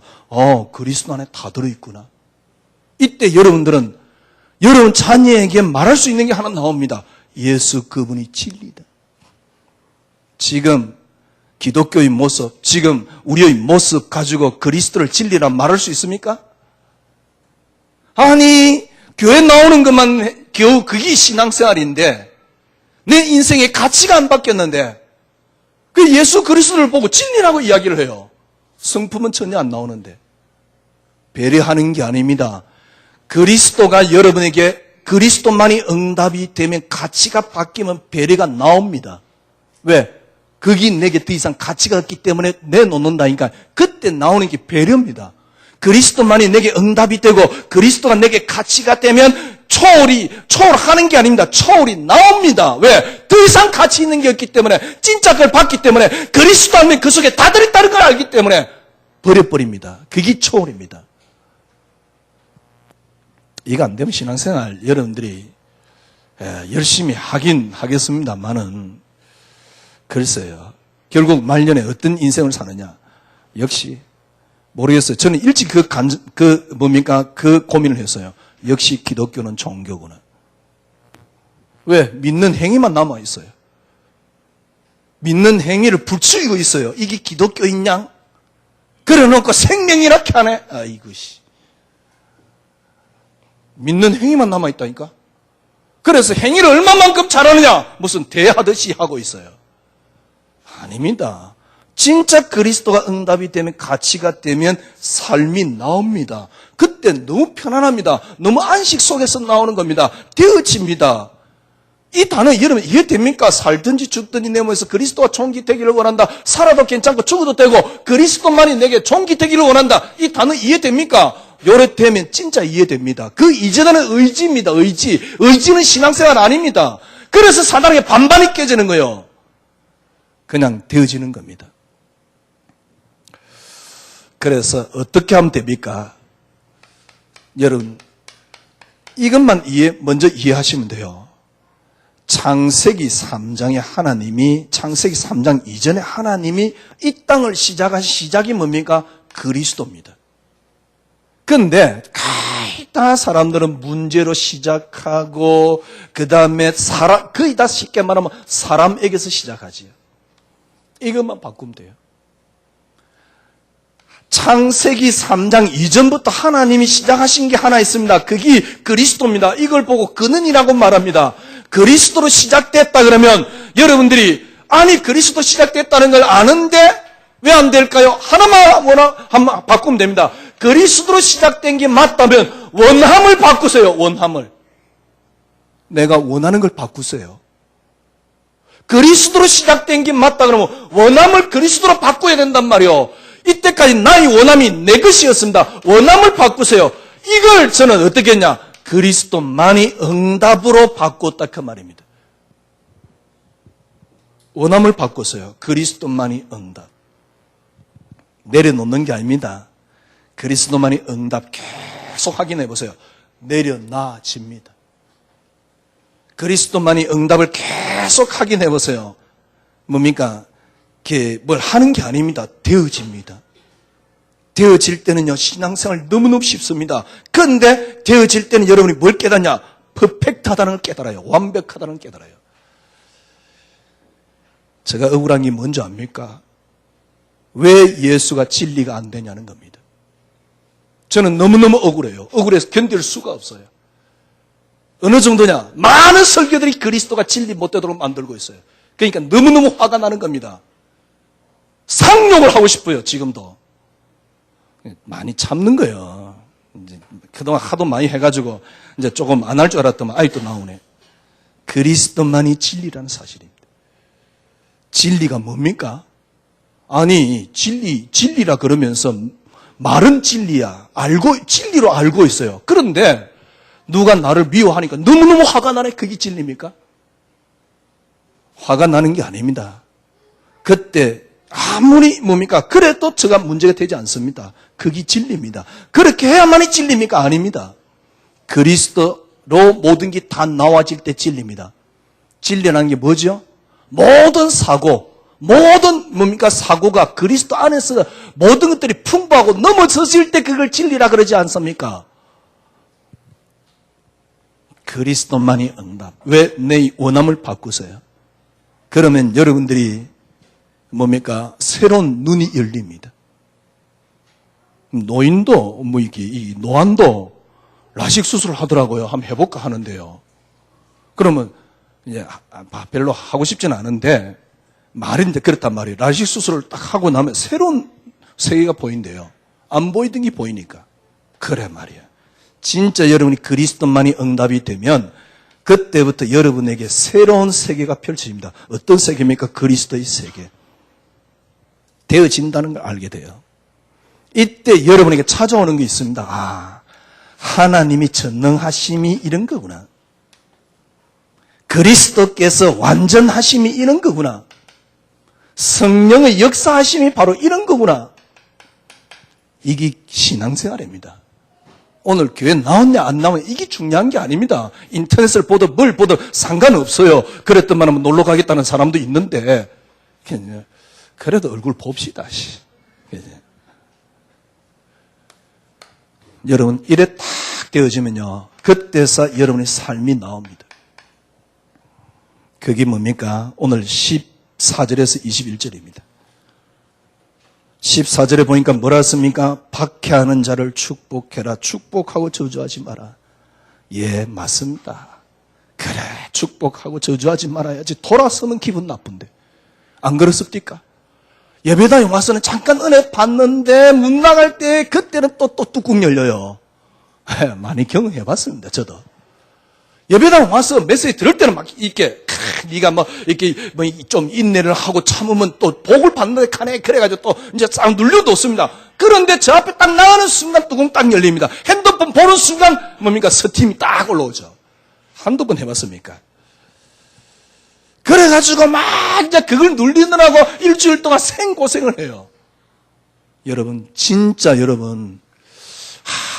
그리스도 안에 다 들어있구나. 이때 여러분들은 여러분 자녀에게 말할 수 있는 게 하나 나옵니다. 예수 그분이 진리다. 지금 기독교의 모습, 지금 우리의 모습 가지고 그리스도를 진리라 말할 수 있습니까? 아니, 교회 나오는 것만 겨우 그게 신앙생활인데 내 인생의 가치가 안 바뀌었는데 그 예수 그리스도를 보고 진리라고 이야기를 해요. 성품은 전혀 안 나오는데. 배려하는 게 아닙니다. 그리스도가 여러분에게 그리스도만이 응답이 되면 가치가 바뀌면 배려가 나옵니다. 왜? 그게 내게 더 이상 가치가 없기 때문에 내놓는다니까. 그때 나오는 게 배려입니다. 그리스도만이 내게 응답이 되고 그리스도가 내게 가치가 되면 초월하는 게 아닙니다. 초월이 나옵니다. 왜? 더 이상 가치 있는 게 없기 때문에, 진짜 그걸 봤기 때문에, 그리스도 하면 그 속에 다 들어있다는 걸 알기 때문에 버려버립니다. 그게 초월입니다. 이거 안 되면 신앙생활 여러분들이 열심히 하긴 하겠습니다만은, 글쎄요. 결국 말년에 어떤 인생을 사느냐. 역시 모르겠어요. 저는 일찍 그 고민을 했어요. 역시 기독교는 종교구나. 왜? 믿는 행위만 남아있어요. 믿는 행위를 부추기고 있어요. 이게 기독교인 양? 그래 놓고 생명 이렇게 하네? 아이고, 씨. 믿는 행위만 남아있다니까? 그래서 행위를 얼마만큼 잘하느냐? 무슨 대하듯이 하고 있어요. 아닙니다. 진짜 그리스도가 응답이 되면, 가치가 되면 삶이 나옵니다. 그때 너무 편안합니다. 너무 안식 속에서 나오는 겁니다. 되어집니다. 이 단어 여러분 이해됩니까? 살든지 죽든지 내 몸에서 그리스도와 종기 되기를 원한다. 살아도 괜찮고 죽어도 되고 그리스도만이 내게 종기 되기를 원한다. 이 단어 이해됩니까? 요래 되면 진짜 이해됩니다. 그 이전에는 의지입니다. 의지는 신앙생활 아닙니다. 그래서 사단에게 반반이 깨지는 거예요. 그냥 되어지는 겁니다. 그래서 어떻게 하면 됩니까? 여러분, 이것만 먼저 이해하시면 돼요. 창세기 3장에 창세기 3장 이전에 하나님이 이 땅을 시작하신 시작이 뭡니까? 그리스도입니다. 그런데 다 사람들은 문제로 시작하고 그 다음에 거의 다 쉽게 말하면 사람에게서 시작하지요. 이것만 바꾸면 돼요. 창세기 3장 이전부터 하나님이 시작하신 게 하나 있습니다. 그게 그리스도입니다. 이걸 보고 그는이라고 말합니다. 그리스도로 시작됐다 그러면 여러분들이 아니 그리스도 시작됐다는 걸 아는데 왜 안 될까요? 하나만 한번 바꾸면 됩니다. 그리스도로 시작된 게 맞다면 원함을 바꾸세요. 원함을. 내가 원하는 걸 바꾸세요. 그리스도로 시작된 게 맞다 그러면 원함을 그리스도로 바꿔야 된단 말이에요. 이때까지 나의 원함이 내 것이었습니다. 원함을 바꾸세요. 이걸 저는 어떻게 했냐? 그리스도만이 응답으로 바꿨다 그 말입니다. 원함을 바꿨어요. 그리스도만이 응답. 내려놓는 게 아닙니다. 그리스도만이 응답 계속 확인해 보세요. 내려놔집니다. 그리스도만이 응답을 계속 확인해 보세요. 뭡니까? 뭘 하는 게 아닙니다. 되어집니다. 되어질 때는요, 신앙생활 너무너무 쉽습니다. 그런데 되어질 때는 여러분이 뭘 깨닫냐? 퍼펙트하다는 걸 깨달아요. 완벽하다는 걸 깨달아요. 제가 억울한 게 뭔지 압니까? 왜 예수가 진리가 안 되냐는 겁니다. 저는 너무너무 억울해요. 억울해서 견딜 수가 없어요. 어느 정도냐? 많은 설교들이 그리스도가 진리 못 되도록 만들고 있어요. 그러니까 너무너무 화가 나는 겁니다. 상욕을 하고 싶어요, 지금도. 많이 참는 거예요. 이제 그동안 하도 많이 해가지고 이제 조금 안 할 줄 알았더만 아직도 나오네. 그리스도만이 진리라는 사실입니다. 진리가 뭡니까? 아니, 진리라 그러면서 말은 진리야. 진리로 알고 있어요. 그런데 누가 나를 미워하니까 너무너무 화가 나네. 그게 진리입니까? 화가 나는 게 아닙니다. 그때 아무리 뭡니까? 그래도 저가 문제가 되지 않습니다. 그게 진리입니다. 그렇게 해야만이 진리입니까? 아닙니다. 그리스도로 모든 게 다 나와질 때 진리입니다. 진리라는 게 뭐죠? 모든 사고가 그리스도 안에서 모든 것들이 풍부하고 넘어섰을 때 그걸 진리라 그러지 않습니까? 그리스도만이 응답. 왜 내 원함을 바꾸세요? 그러면 여러분들이 새로운 눈이 열립니다. 노인도, 이 노안도 라식 수술을 하더라고요. 한번 해볼까 하는데요. 그러면, 이제, 별로 하고 싶지는 않은데, 말은 이제 그렇단 말이에요. 라식 수술을 딱 하고 나면 새로운 세계가 보인대요. 안 보이던 게 보이니까. 그래 말이야. 진짜 여러분이 그리스도만이 응답이 되면, 그때부터 여러분에게 새로운 세계가 펼쳐집니다. 어떤 세계입니까? 그리스도의 세계. 되어진다는 걸 알게 돼요. 이때 여러분에게 찾아오는 게 있습니다. 아, 하나님이 전능하심이 이런 거구나. 그리스도께서 완전하심이 이런 거구나. 성령의 역사하심이 바로 이런 거구나. 이게 신앙생활입니다. 오늘 교회 나왔냐 안 나왔냐 이게 중요한 게 아닙니다. 인터넷을 보든 뭘 보든 상관없어요. 그랬더만 놀러 가겠다는 사람도 있는데 그래도 얼굴 봅시다. 여러분 이래 딱 되어지면요. 그때서 여러분의 삶이 나옵니다. 그게 뭡니까? 오늘 14절에서 21절입니다. 14절에 보니까 뭐라 씁니까? 박해하는 자를 축복해라. 축복하고 저주하지 마라. 예, 맞습니다. 그래, 축복하고 저주하지 말아야지. 돌아서면 기분 나쁜데. 안 그렇습니까? 예배당에 와서는 잠깐 은혜 받는데 문 나갈 때 그때는 또 뚜껑 열려요. 많이 경험해 봤습니다. 저도. 예배당 와서 메시지 들을 때는 막 이렇게 네가 이렇게 좀 인내를 하고 참으면 또 복을 받는데 가네 그래가지고 또 이제 싹 눌려뒀습니다. 그런데 저 앞에 딱 나가는 순간 뚜껑 딱 열립니다. 핸드폰 보는 순간 스팀이 딱 올라오죠. 한두 번 해봤습니까? 그래가지고 막 이제 그걸 눌리느라고 일주일 동안 생고생을 해요. 여러분 진짜 여러분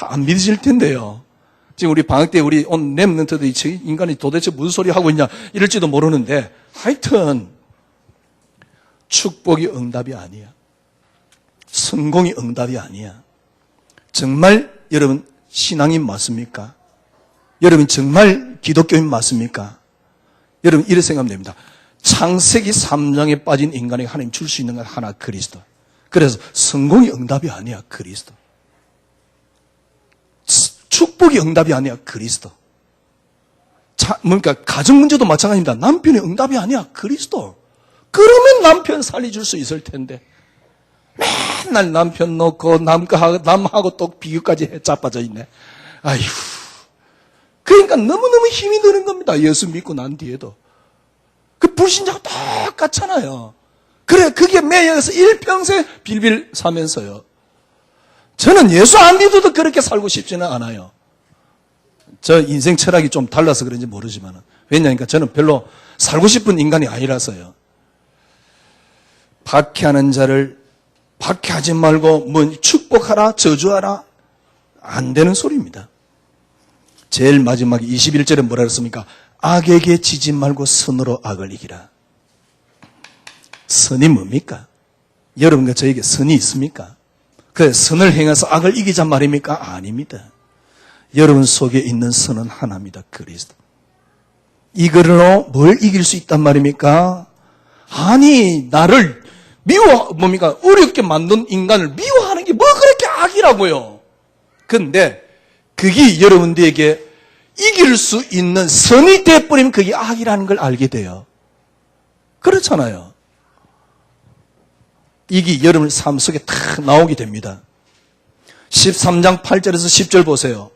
안 믿으실 텐데요. 지금 우리 방학 때 우리 온 렘넌트들이 인간이 도대체 무슨 소리 하고 있냐 이럴지도 모르는데 하여튼 축복이 응답이 아니야. 성공이 응답이 아니야. 정말 여러분 신앙이 맞습니까? 여러분 정말 기독교인 맞습니까? 여러분 이렇게 생각하면 됩니다. 창세기 3장에 빠진 인간에게 하나님 줄 수 있는 건 하나 그리스도. 그래서 성공이 응답이 아니야 그리스도. 축복이 응답이 아니야 그리스도. 가정 문제도 마찬가지입니다. 남편이 응답이 아니야 그리스도. 그러면 남편 살려줄 수 있을 텐데 맨날 남편 놓고 남하고 또 비교까지 자빠져 있네. 아휴. 그러니까 너무너무 힘이 드는 겁니다. 예수 믿고 난 뒤에도. 그 불신자가 똑같잖아요. 그래, 그게 매여서 일평생 빌빌 사면서요. 저는 예수 안 믿어도 그렇게 살고 싶지는 않아요. 저 인생 철학이 좀 달라서 그런지 모르지만. 왜냐니까 저는 별로 살고 싶은 인간이 아니라서요. 박해하는 자를 박해하지 말고 뭐 축복하라, 저주하라. 안 되는 소리입니다. 제일 마지막에 21절에 뭐라 그랬습니까? 악에게 지지 말고 선으로 악을 이기라. 선이 뭡니까? 여러분과 저에게 선이 있습니까? 그 선을 행해서 악을 이기자 말입니까? 아닙니다. 여러분 속에 있는 선은 하나입니다. 그리스도. 이걸로 뭘 이길 수 있단 말입니까? 아니, 나를 뭡니까? 어렵게 만든 인간을 미워하는 게 뭐 그렇게 악이라고요. 근데 그게 여러분들에게 이길 수 있는 선이 되어버리면 그게 악이라는 걸 알게 돼요. 그렇잖아요. 이게 여러분 삶 속에 탁 나오게 됩니다. 13장 8절에서 10절 보세요.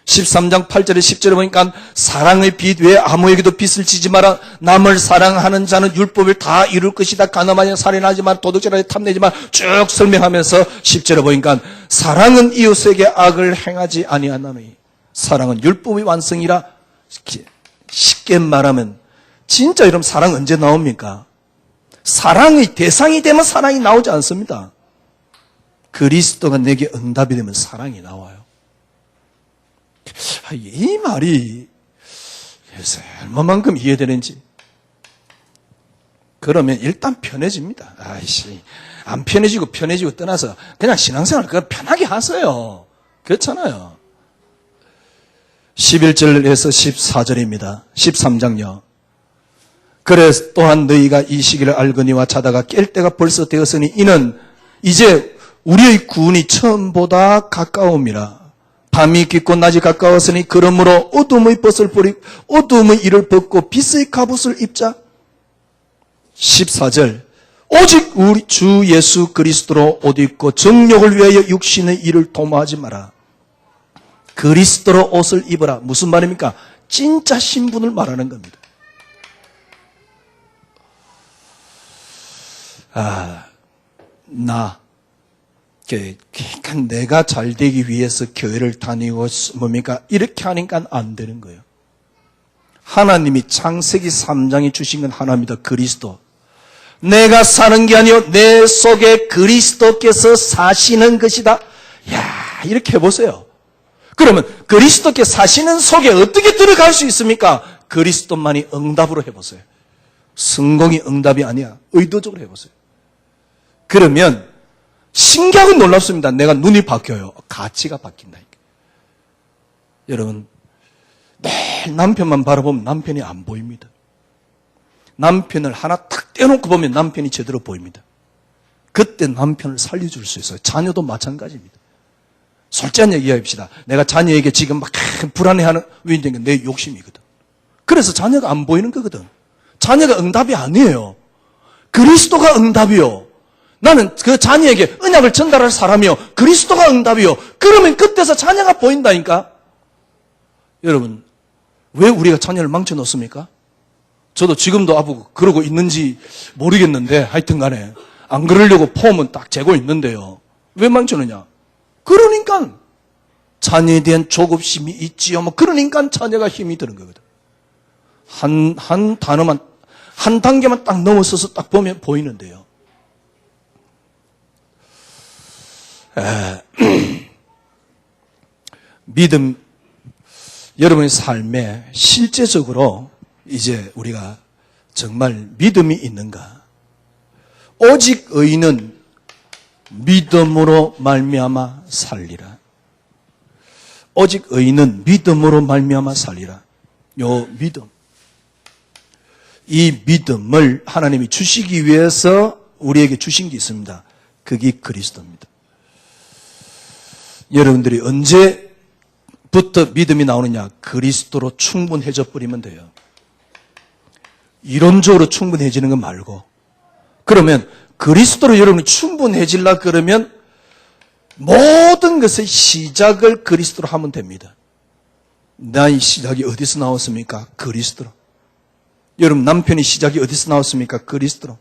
13장 8절에 10절에 보니까 사랑의 빛 외에 아무에게도 빛을 지지 마라. 남을 사랑하는 자는 율법을 다 이룰 것이다. 가늠하지 살인하지 마. 도둑질하지 탐내지 마. 쭉 설명하면서 10절에 보니까 사랑은 이웃에게 악을 행하지 아니하나니 사랑은 율법의 완성이라. 쉽게 말하면 진짜 여러분 사랑 언제 나옵니까? 사랑의 대상이 되면 사랑이 나오지 않습니다. 그리스도가 내게 응답이 되면 사랑이 나와요. 이 말이 얼마만큼 이해되는지. 그러면 일단 편해집니다. 안 편해지고 떠나서 그냥 신앙생활 그거 편하게 하세요. 그렇잖아요. 11절에서 14절입니다. 13장요. 그래 또한 너희가 이 시기를 알거니와 자다가 깰 때가 벌써 되었으니 이는 이제 우리의 구원이 처음보다 가까움이라. 밤이 깊고 낮이 가까웠으니 그러므로 어둠의 일을 벗고 빛의 갑옷을 입자. 14절 오직 우리 주 예수 그리스도로 옷 입고 정욕을 위하여 육신의 일을 도모하지 마라. 그리스도로 옷을 입어라. 무슨 말입니까? 진짜 신분을 말하는 겁니다. 그러니까 내가 잘 되기 위해서 교회를 다니고 뭡니까? 이렇게 하니까 안 되는 거예요. 하나님이 창세기 3장에 주신 건 하나입니다. 그리스도. 내가 사는 게 아니요 내 속에 그리스도께서 사시는 것이다. 야, 이렇게 해보세요. 그러면 그리스도께 사시는 속에 어떻게 들어갈 수 있습니까? 그리스도만이 응답으로 해보세요. 성공이 응답이 아니야. 의도적으로 해보세요. 그러면 신기하고 놀랍습니다. 내가 눈이 바뀌어요. 가치가 바뀐다니까. 여러분, 매일 남편만 바라보면 남편이 안 보입니다. 남편을 하나 탁 떼어놓고 보면 남편이 제대로 보입니다. 그때 남편을 살려줄 수 있어요. 자녀도 마찬가지입니다. 솔직한 얘기 합시다. 내가 자녀에게 지금 막 불안해하는 왜냐면 내 욕심이거든. 그래서 자녀가 안 보이는 거거든. 자녀가 응답이 아니에요. 그리스도가 응답이요. 나는 그 자녀에게 언약을 전달할 사람이요. 그리스도가 응답이요. 그러면 그때서 자녀가 보인다니까. 여러분, 왜 우리가 자녀를 망쳐놓습니까? 저도 지금도 아프고 그러고 있는지 모르겠는데 하여튼 간에 안 그러려고 폼은 딱 재고 있는데요. 왜 망쳐놓냐? 그러니까 자녀에 대한 조급심이 있지요. 뭐 그러니까 자녀가 힘이 드는 거거든. 한 단어만 한 단계만 딱 넘어서서 딱 보면 보이는데요. 믿음, 여러분의 삶에 실제적으로 이제 우리가 정말 믿음이 있는가? 오직 의인은 믿음으로 말미암아 살리라. 오직 의인은 믿음으로 말미암아 살리라. 요 믿음, 이 믿음을 하나님이 주시기 위해서 우리에게 주신 게 있습니다. 그게 그리스도입니다. 여러분들이 언제부터 믿음이 나오느냐? 그리스도로 충분해져 버리면 돼요. 이론적으로 충분해지는 거 말고. 그러면 그리스도로 여러분이 충분해질라 그러면 모든 것의 시작을 그리스도로 하면 됩니다. 나의 시작이 어디서 나왔습니까? 그리스도로. 여러분 남편이 시작이 어디서 나왔습니까? 그리스도로.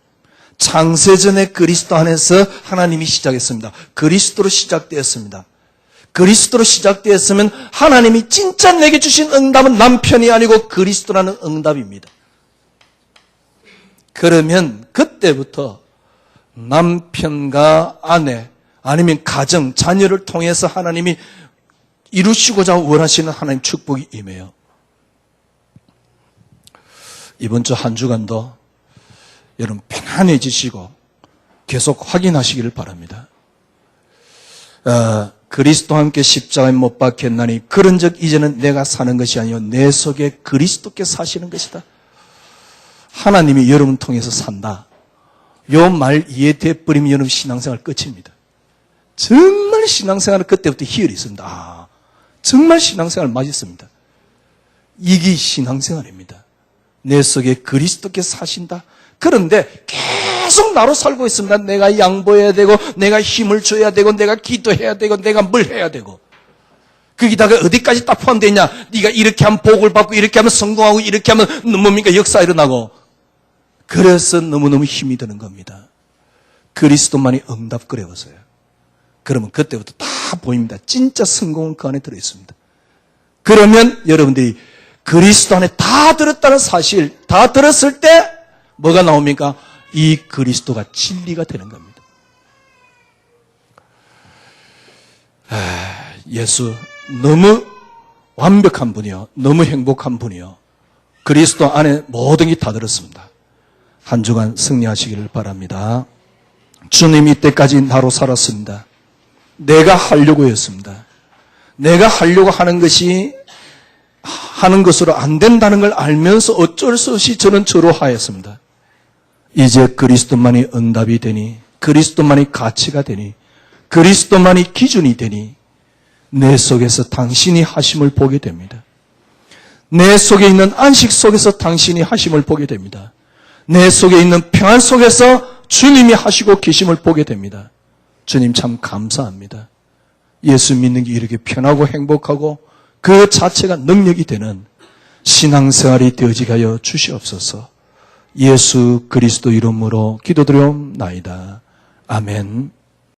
창세전에 그리스도 안에서 하나님이 시작했습니다. 그리스도로 시작되었습니다. 그리스도로 시작되었으면 하나님이 진짜 내게 주신 응답은 남편이 아니고 그리스도라는 응답입니다. 그러면 그때부터 남편과 아내 아니면 가정, 자녀를 통해서 하나님이 이루시고자 원하시는 하나님 축복이 임해요. 이번 주 한 주간도 여러분 편안해지시고 계속 확인하시기를 바랍니다. 그리스도와 함께 십자가에 못 박혔나니 그런즉 이제는 내가 사는 것이 아니요 내 속에 그리스도께 사시는 것이다. 하나님이 여러분 통해서 산다. 요 말 이해돼 버리면 여러분 신앙생활 끝입니다. 정말 신앙생활은 그때부터 희열이 있습니다. 정말 신앙생활 맛있습니다. 이게 신앙생활입니다. 내 속에 그리스도께 사신다. 그런데 계속 나로 살고 있습니다. 내가 양보해야 되고 내가 힘을 줘야 되고 내가 기도해야 되고 내가 뭘 해야 되고 거기다가 어디까지 딱 포함되어 있냐. 네가 이렇게 하면 복을 받고 이렇게 하면 성공하고 이렇게 하면 뭡니까 역사 일어나고. 그래서 너무너무 힘이 드는 겁니다. 그리스도만이 응답그려서요. 그러면 그때부터 다 보입니다. 진짜 성공은 그 안에 들어있습니다. 그러면 여러분들이 그리스도 안에 다 들었다는 사실, 다 들었을 때 뭐가 나옵니까? 이 그리스도가 진리가 되는 겁니다. 예수 너무 완벽한 분이요. 너무 행복한 분이요. 그리스도 안에 모든 게 다 들었습니다. 한 주간 승리하시기를 바랍니다. 주님 이때까지 나로 살았습니다. 내가 하려고 했습니다. 내가 하려고 하는 것이 하는 것으로 안 된다는 걸 알면서 어쩔 수 없이 저는 저로 하였습니다. 이제 그리스도만이 응답이 되니 그리스도만이 가치가 되니 그리스도만이 기준이 되니 내 속에서 당신이 하심을 보게 됩니다. 내 속에 있는 안식 속에서 당신이 하심을 보게 됩니다. 내 속에 있는 평안 속에서 주님이 하시고 계심을 보게 됩니다. 주님 참 감사합니다. 예수 믿는 게 이렇게 편하고 행복하고 그 자체가 능력이 되는 신앙생활이 되어지게 하여 주시옵소서. 예수 그리스도 이름으로 기도드리옵나이다. 아멘.